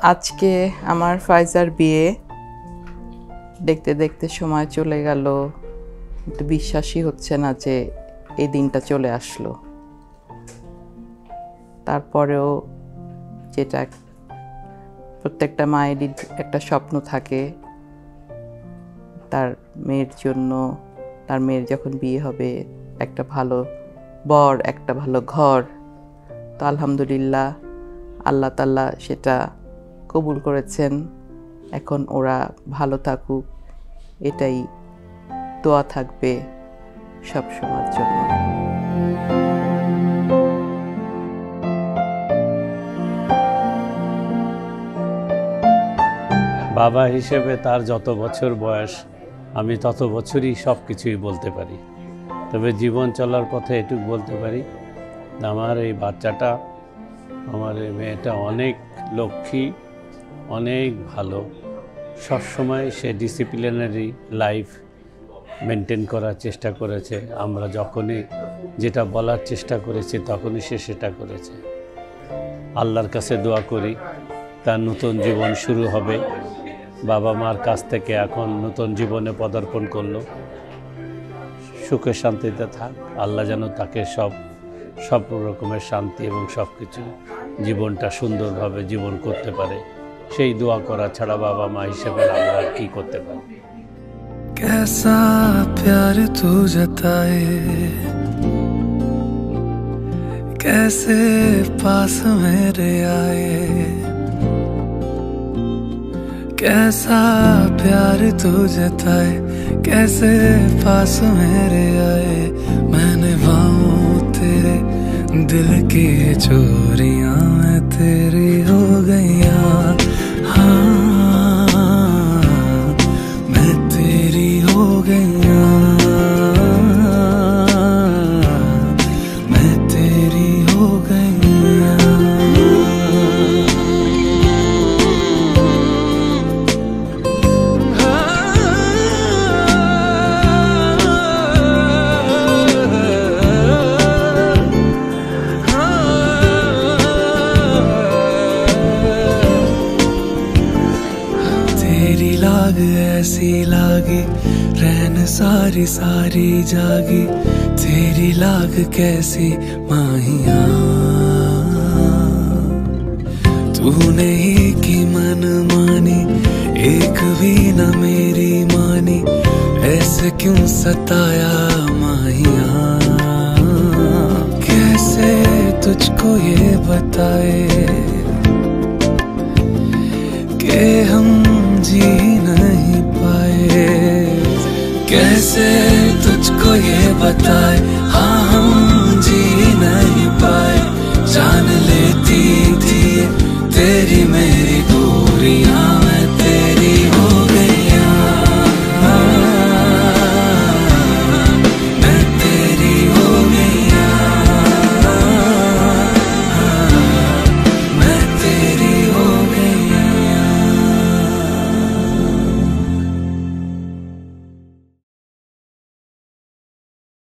আজকে আমার ফাইজার বিয়ে দেখতে দেখতে সময় চলে গেল, কিন্তু বিশ্বাসই হচ্ছে না যে এই দিনটা চলে আসলো। তারপরেও যেটা প্রত্যেকটা মায়েরই একটা স্বপ্ন থাকে তার মেয়ের জন্য, তার মেয়ের যখন বিয়ে হবে একটা ভালো বর, একটা ভালো ঘর। তো আলহামদুলিল্লাহ আল্লাহ তাআলা সেটা কবুল করেছেন। এখন ওরা ভালো থাকুক, এটাই দোয়া থাকবে সব সময়ের জন্য। বাবা হিসেবে তার যত বছর বয়স আমি তত বছরই সব কিছুই বলতে পারি। তবে জীবন চলার পথে এটুকু বলতে পারি, আমার এই বাচ্চাটা, আমার এই মেয়েটা অনেক লক্ষ্মী, অনেক ভালো। সবসময় সে ডিসিপ্লিনারি লাইফ মেনটেন করার চেষ্টা করেছে। আমরা যখনই যেটা বলার চেষ্টা করেছি তখনই সে সেটা করেছে। আল্লাহর কাছে দোয়া করি তার নতুন জীবন শুরু হবে। বাবা মার কাছ থেকে এখন নতুন জীবনে পদার্পণ করলো। সুখে শান্তিতে থাক, আল্লাহ যেন তাকে সব রকমের শান্তি এবং সব কিছু জীবনটা সুন্দরভাবে জীবন করতে পারে, সেই দোয়া করা ছাড়া বাবা মা হিসেবে আমরা আর কি করতে পারি। कैसा प्यार तू जताए, कैसे पास मेरे आए, कैसा प्यार तू जताए, कैसे पास मेरे आए। मैंने बाहों तेरे दिल की चोरियां मैं तेरी हो गईया। हाँ मैं तेरी हो गईया, मैं तेरी हो गईया। तेरी लाग ऐसी लागी, रहन सारी सारी जागी। तेरी लाग कैसी माहिया, तूने ही की मन मानी, एक भी न मेरी मानी। ऐसे क्यों सताया माहिया, कैसे तुझको ये बताए कि हम जी नहीं पाए। कैसे तुझको ये बताए, हाँ